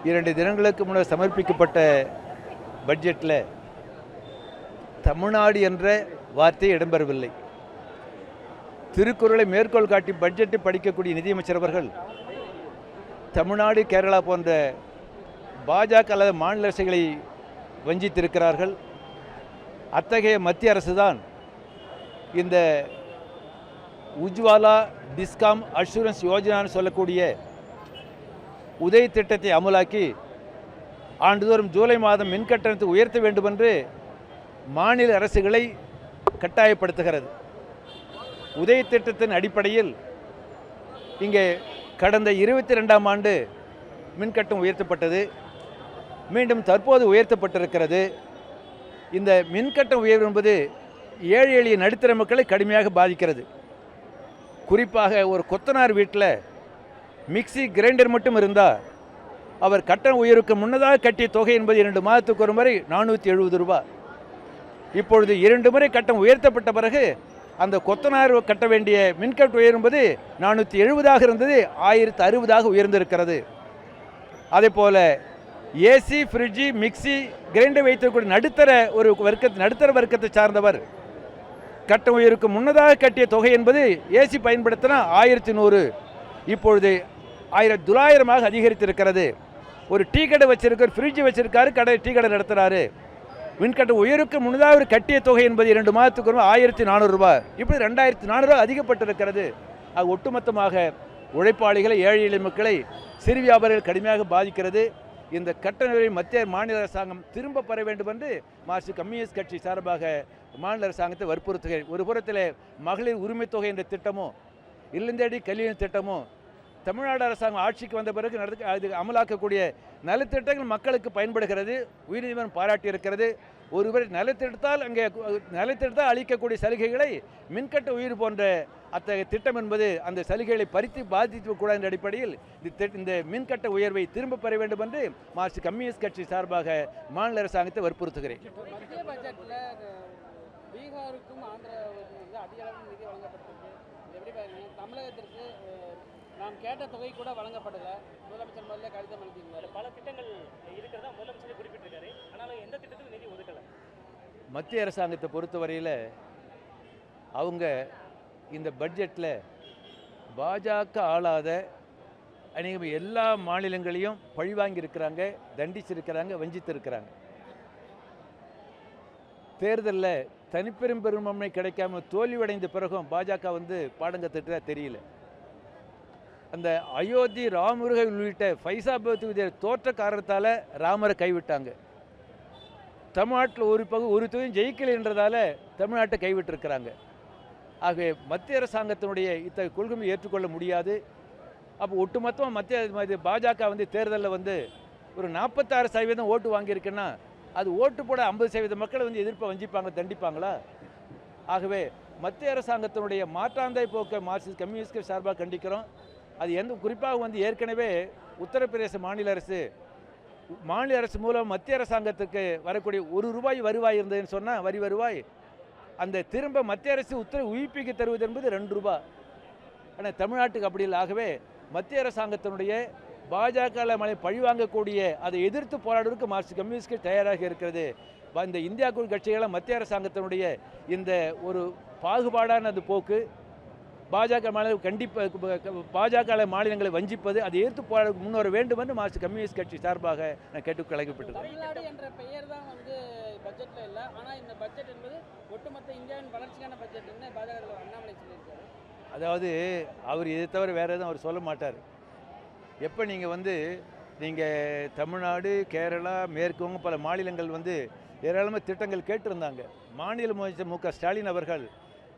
2 தினங்களுக்கு முன்னர் சமர்ப்பிக்கப்பட்ட பட்ஜெட்டில் தமிழ்நாடு என்ற வார்த்தை இடம்பெறவில்லை. திருக்குறளை மேற்கோள் காட்டி பட்ஜெட்டை படிக்கக்கூடிய நிதியமைச்சர் அவர்கள் தமிழ்நாடு, கேரளா போன்ற பாஜக அல்லது மாநில அரசுகளை வஞ்சித்திருக்கிறார்கள். அத்தகைய மத்திய அரசு தான் இந்த உஜ்வாலா டிஸ்காம் அஷூரன்ஸ் யோஜனான்னு சொல்லக்கூடிய உதய் திட்டத்தை அமலாக்கி ஆண்டுதோறும் ஜூலை மாதம் மின் கட்டணத்தை உயர்த்த வேண்டும் என்று மாநில அரசுகளை கட்டாயப்படுத்துகிறது. உதய் திட்டத்தின் அடிப்படையில் இங்கே கடந்த 22ஆம் ஆண்டு மின்கட்டணம் உயர்த்தப்பட்டது, மீண்டும் தற்போது உயர்த்தப்பட்டிருக்கிறது. இந்த மின்கட்டண உயர்வு என்பது ஏழை எளிய நடுத்தர மக்களை கடுமையாக பாதிக்கிறது. குறிப்பாக ஒரு கொத்தனார் வீட்டில் மிக்சி கிரைண்டர் மட்டும் இருந்தால் அவர் கட்டண உயர்வுக்கு முன்னதாக கட்டிய தொகை என்பது 2 மாதத்துக்கு ஒரு முறை 470 ரூபாய். இப்பொழுது 2 முறை கட்டணம் உயர்த்தப்பட்ட பிறகு அந்த கொத்தனார் கட்ட வேண்டிய மின்கட்டண உயர்வு என்பது 470ஆக இருந்தது 1060ஆக உயர்ந்திருக்கிறது. அதே போல் ஏசி, ஃப்ரிட்ஜு, மிக்சி, கிரைண்டர் வைத்திருக்கக்கூடிய நடுத்தர வர்க்கத்தை சார்ந்தவர் கட்டண உயர்வுக்கு முன்னதாக கட்டிய தொகை என்பது ஏசி பயன்படுத்தினா 1100, இப்பொழுது 1900ஆக அதிகரித்திருக்கிறது. ஒரு டீ கடை வச்சிருக்கார், ஃப்ரிட்ஜ் வச்சிருக்காரு, டீ கடை நடத்துகிறாரு. மின்கட்டண உயர்வுக்கு முன்னதாக ஒரு கட்டிய தொகை என்பது 2 மாதத்துக்கு 1400 ரூபாய், இப்படி 2400 அதிகப்பட்டிருக்கிறது. அது ஒட்டுமொத்தமாக உழைப்பாளிகளை, ஏழை எளிய மக்களை, சிறு வியாபாரிகள் கடுமையாக பாதிக்கிறது. இந்த கட்டண உயர்வை மத்திய மாநில அரசாங்கம் திரும்ப பெற வேண்டும் என்று மார்க்சிஸ்ட் கம்யூனிஸ்ட் கட்சி சார்பாக மாநில அரசாங்கத்தை வற்புறுத்துகிறேன். ஒரு புறத்தில் மகளிர் உரிமை தொகை என்ற திட்டமோ, இல்லந்தேடி கல்வி திட்டமோ, தமிழ்நாடு அரசாங்கம் ஆட்சிக்கு வந்த பிறகு அது அமலாக்கக்கூடிய நலத்திட்டங்கள் மக்களுக்கு பயன்படுகிறது, உயர்நீதிமன்றம் பாராட்டியிருக்கிறது. ஒருவர் நலத்திட்டத்தால் அளிக்கக்கூடிய சலுகைகளை மின்கட்ட உயர்வு போன்ற அத்தகைய திட்டம் என்பது அந்த சலுகைகளை பாதிக்கக்கூடாது என்ற அடிப்படையில் இந்த மின்கட்ட உயர்வை திரும்ப பெற வேண்டும் என்று மார்க்சிஸ்ட் கம்யூனிஸ்ட் கட்சி சார்பாக மாநில அரசாங்கத்தை வற்புறுத்துகிறேன். மத்திய பட்ஜெட்டில் பீகாருக்கும் ஆந்திராவுக்கும் அதிக அளவு நிதி வழங்கப்பட்டிருக்கு. எப்படி பாருங்க, தமிழகத்திற்கு நாம் கேட்ட தொகை கூட வழங்கப்படலை. முதலமைச்சர் முதல்ல கடிதம் எழுதியிருந்தார். பல திட்டங்கள் இருக்கிறதா முதலமைச்சர் குறிப்பிட்டிருக்காரு, ஆனாலும் எந்த திட்டத்துக்கும் நிதி ஒதுக்கலை. மத்திய அரசாங்கத்தை பொறுத்தவரையில் அவங்க இந்த பட்ஜெட்டில் பாஜக ஆளாத அநேக எல்லா மாநிலங்களையும் பழிவாங்கியிருக்கிறாங்க, தண்டிச்சிருக்கிறாங்க, வஞ்சித்திருக்கிறாங்க. தேர்தலில் தனிப்பெரும் பெரும்பான்மை கிடைக்காம தோல்வியடைந்த பிறகும் பாஜக பாடம் கற்றுட்டதா தெரியல. அந்த அயோத்தி, ராமருகை உள்ளிட்ட ஃபைசாபாத் தோற்ற காரணத்தால் ராமரை கைவிட்டாங்க. தமிழ்நாட்டில் ஒரு தொகுதியும் ஜெயிக்கலை என்றதால் தமிழ்நாட்டை கைவிட்டிருக்கிறாங்க. ஆகவே மத்திய அரசாங்கத்தினுடைய இத்தகைய கொள்கையை ஏற்றுக்கொள்ள முடியாது. அப்போ ஒட்டுமொத்தமாக பாஜக தேர்தலில் ஒரு 46% ஓட்டு வாங்கியிருக்குன்னா அது ஓட்டு போட 50% மக்கள் எதிர்ப்பை வஞ்சிப்பாங்க, தண்டிப்பாங்களா? ஆகவே மத்திய அரசாங்கத்தினுடைய மாற்றாந்தை போக்க மார்க்சிஸ்ட் கம்யூனிஸ்ட் சார்பாக கண்டிக்கிறோம். அது குறிப்பாக ஏற்கனவே உத்தரப்பிரதேச மாநில அரசு மூலம் மத்திய அரசாங்கத்துக்கு வரக்கூடிய ₹1 வருவாய் இருந்ததுன்னு சொன்னால் வரி வருவாய், அந்த திரும்ப மத்திய அரசு உயிர்ப்பிக்க தருவது என்பது ₹2. ஆனால் தமிழ்நாட்டுக்கு அப்படி இல்லை. ஆகவே மத்திய அரசாங்கத்தினுடைய பாஜக பழிவாங்கக்கூடிய அதை எதிர்த்து போராடுவதற்கு மார்க்சிஸ்ட் கம்யூனிஸ்ட் தயாராக இருக்கிறது. இந்த இந்தியா கூட்டணி கட்சிகளை மத்திய அரசாங்கத்தினுடைய இந்த ஒரு பாகுபாடான அது போக்கு, பாஜக மாநிலங்களை வஞ்சிப்பது, அதை எதிர்த்து போராட முன்வர வேண்டும் என்று மார்க்சிஸ்ட் கம்யூனிஸ்ட் கட்சி சார்பாக நான் கேட்டுக்கொள்ளப்பட்டது. தமிழ்நாடு என்ற பெயர் தான் பட்ஜெட்டில் இல்லை, ஆனால் இந்த பட்ஜெட் என்பது ஒட்டுமொத்த இந்தியாவின் வளர்ச்சிக்கான பட்ஜெட்னு பாஜக அண்ணாமலை சொல்லியிருக்காரு. அதாவது அவர் இதை தவிர வேறு எதுவும் அவர் சொல்ல மாட்டார். எப்போ நீங்கள் தமிழ்நாடு, கேரளா, மேற்கு வங்கம் பல மாநிலங்கள் ஏராளமாக திட்டங்கள் கேட்டிருந்தாங்க. மாநில முதலமைச்சர் மு.க. ஸ்டாலின் அவர்கள்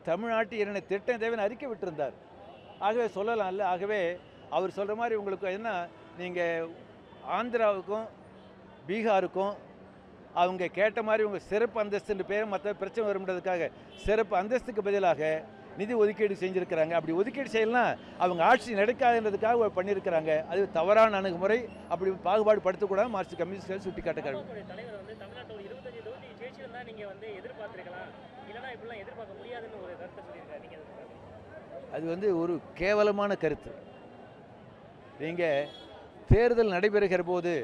தமிழ்நாட்டு 2 திட்டம் தேவைன்னு அறிக்கை விட்டிருந்தார். ஆகவே சொல்லலாம்ல. ஆகவே அவர் சொல்கிற மாதிரி உங்களுக்கு என்ன, நீங்கள் ஆந்திராவுக்கும் பீகாருக்கும் அவங்க கேட்ட மாதிரி உங்கள் சிறப்பு அந்தஸ்துன்ற பேர் மற்ற பிரச்சனை வரும்ன்றதுக்காக சிறப்பு அந்தஸ்துக்கு பதிலாக நிதி ஒதுக்கீடு செஞ்சுருக்கிறாங்க. அப்படி ஒதுக்கீடு செய்யலாம் அவங்க ஆட்சி நடக்காதுன்றதுக்காக பண்ணியிருக்கிறாங்க. அது தவறான அணுகுமுறை. அப்படி பாகுபாடு படுத்தக்கூடாது மார்க்சிஸ்ட் கம்யூனிஸ்ட் சுட்டி காட்டுகிறாங்க. அது ஒரு கேவலமான கருத்து. நீங்கள் தேர்தல் நடைபெறுகிற போது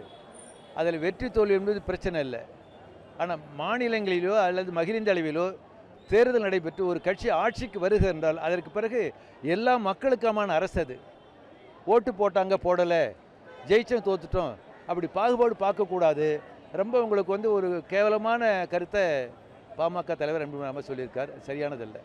அதில் வெற்றி தோல்வி என்பது பிரச்சனை இல்லை. ஆனால் மாநிலங்களிலோ அல்லது அகில இந்திய அளவிலோ தேர்தல் நடைபெற்று ஒரு கட்சி ஆட்சிக்கு வருகிறது என்றால் அதற்கு பிறகு எல்லா மக்களுக்கான அரசு அது. ஓட்டு போட்டாங்க போடலை, ஜெயிச்சோம் தோத்துட்டோம், அப்படி பாகுபாடு பார்க்கக்கூடாது. ரொம்ப உங்களுக்கு ஒரு கேவலமான கருத்தை பாமக தலைவர் அன்புமணி சொல்லியிருக்கார். சரியானதல்ல.